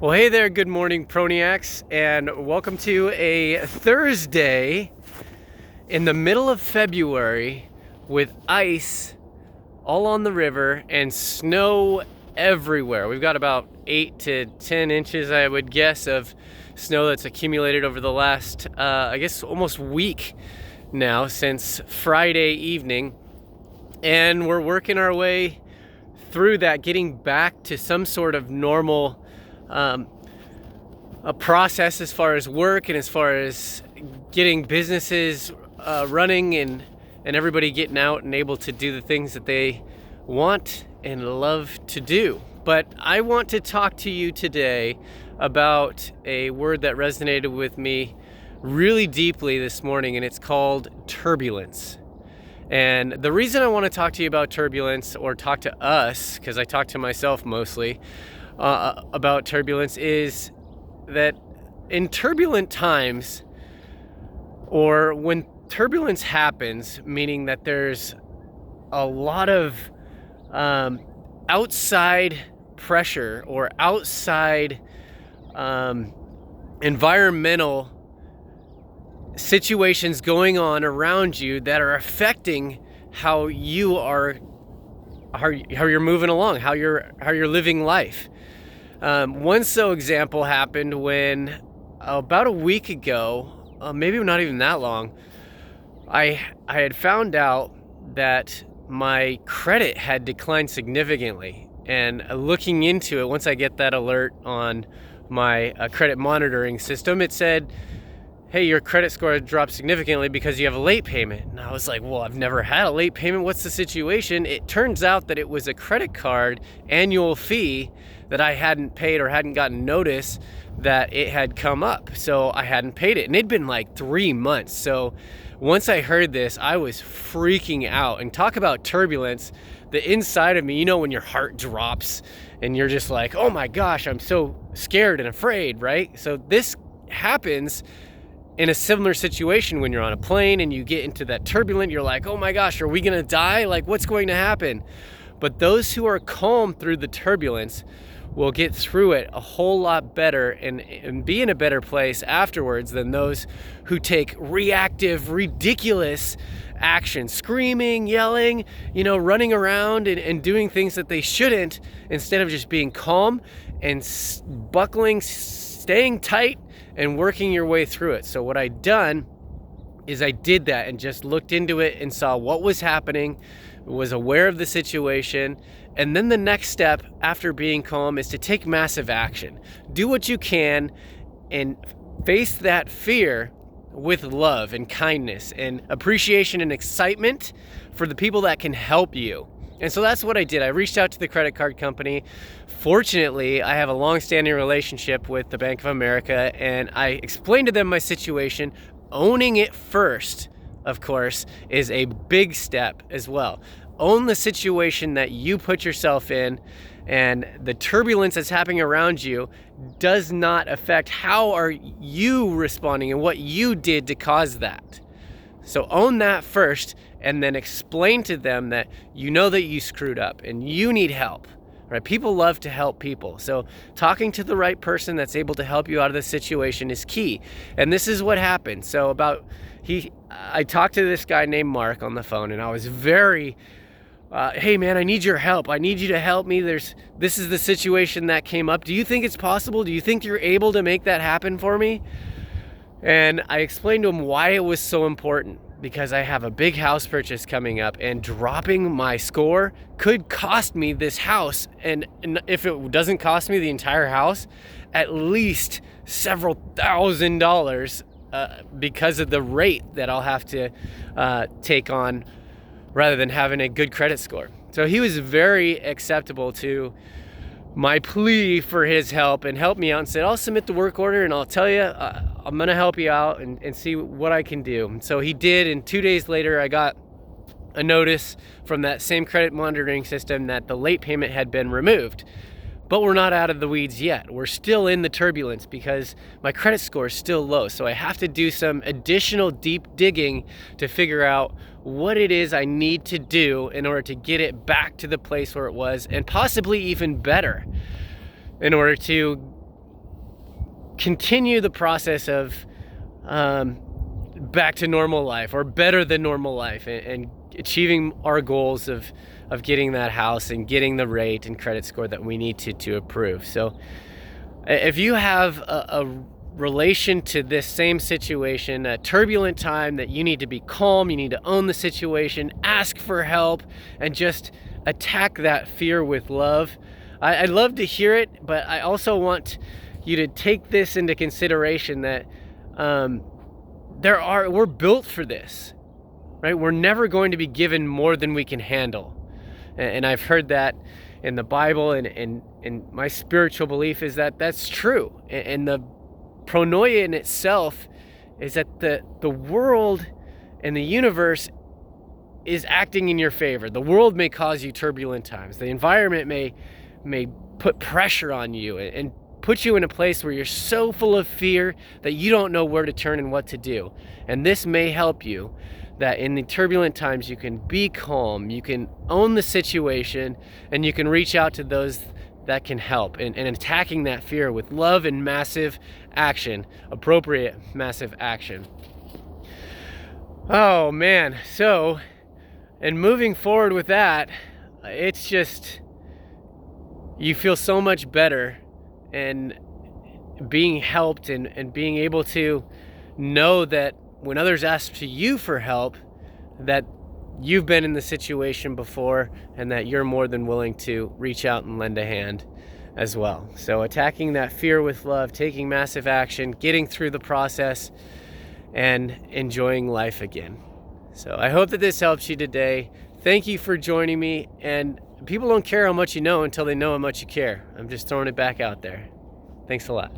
Well, hey there, good morning, Proniacs, and welcome to a Thursday in the middle of February with ice all on the river and snow everywhere. We've got about 8 to 10 inches, I would guess, of snow that's accumulated over the last, almost week now, since Friday evening. And we're working our way through that, getting back to some sort of normal a process as far as work and as far as getting businesses running and everybody getting out and able to do the things that they want and love to do. But I want to talk to you today about a word that resonated with me really deeply this morning, and it's called turbulence. And the reason I want to talk to you about turbulence, or talk to us, because I talk to myself mostly about turbulence, is that in turbulent times, or when turbulence happens, meaning that there's a lot of outside pressure or outside environmental situations going on around you that are affecting how you are, how you're moving along, how you're living life. One example happened when about a week ago, maybe not even that long, I had found out that my credit had declined significantly. And looking into it, once I get that alert on my credit monitoring system, it said, hey, your credit score dropped significantly because you have a late payment. And I was like, well, I've never had a late payment. What's the situation? It turns out that it was a credit card annual fee that I hadn't paid, or hadn't gotten notice that it had come up. So I hadn't paid it. And it'd been like 3 months. So once I heard this, I was freaking out. And talk about turbulence, the inside of me, when your heart drops and you're just like, oh my gosh, I'm so scared and afraid, right? So this happens in a similar situation when you're on a plane and you get into that turbulent, you're like, oh my gosh, are we gonna die? Like, what's going to happen? But those who are calm through the turbulence will get through it a whole lot better and be in a better place afterwards than those who take reactive, ridiculous action, screaming, yelling, running around and doing things that they shouldn't, instead of just being calm and buckling, staying tight, and working your way through it. So what I'd done is I did that and just looked into it and saw what was happening, was aware of the situation. And then the next step after being calm is to take massive action. Do what you can and face that fear with love and kindness and appreciation and excitement for the people that can help you. And so that's what I did. I reached out to the credit card company. Fortunately, I have a long-standing relationship with the Bank of America, and I explained to them my situation. Owning it first, of course, is a big step as well. Own the situation that you put yourself in, and the turbulence that's happening around you does not affect how are you responding and what you did to cause that. So own that first, and then explain to them that that you screwed up and you need help. Right? People love to help people. So talking to the right person that's able to help you out of this situation is key. And this is what happened. So I talked to this guy named Mark on the phone, and I was very, hey man, I need your help. I need you to help me. This is the situation that came up. Do you think it's possible? Do you think you're able to make that happen for me? And I explained to him why it was so important, because I have a big house purchase coming up, and dropping my score could cost me this house. And if it doesn't cost me the entire house, at least several $1,000s because of the rate that I'll have to take on rather than having a good credit score. So he was very acceptable to my plea for his help and helped me out and said, I'll submit the work order and I'll tell you, I'm going to help you out and see what I can do. And so he did. And 2 days later, I got a notice from that same credit monitoring system that the late payment had been removed. But we're not out of the weeds yet. We're still in the turbulence because my credit score is still low. So I have to do some additional deep digging to figure out what it is I need to do in order to get it back to the place where it was, and possibly even better, in order to continue the process of back to normal life, or better than normal life, and achieving our goals of getting that house and getting the rate and credit score that we need to approve. So if you have a relation to this same situation, a turbulent time that you need to be calm, you need to own the situation, ask for help, and just attack that fear with love, I'd love to hear it, but I also want you to take this into consideration that we're built for this, right? We're never going to be given more than we can handle. And I've heard that in the Bible, and my spiritual belief is that that's true. And the pronoia in itself is that the world and the universe is acting in your favor. The world may cause you turbulent times. The environment may put pressure on you and put you in a place where you're so full of fear that you don't know where to turn and what to do. And this may help you, that in the turbulent times you can be calm, you can own the situation, and you can reach out to those that can help, and attacking that fear with love and massive action, appropriate massive action. Oh man, so, and moving forward with that, it's just, you feel so much better, and being helped, and being able to know that when others ask to you for help, that you've been in the situation before, and that you're more than willing to reach out and lend a hand as well. So attacking that fear with love, taking massive action, getting through the process, and enjoying life again. So I hope that this helps you today. Thank you for joining me, and people don't care how much you know until they know how much you care. I'm just throwing it back out there. Thanks a lot.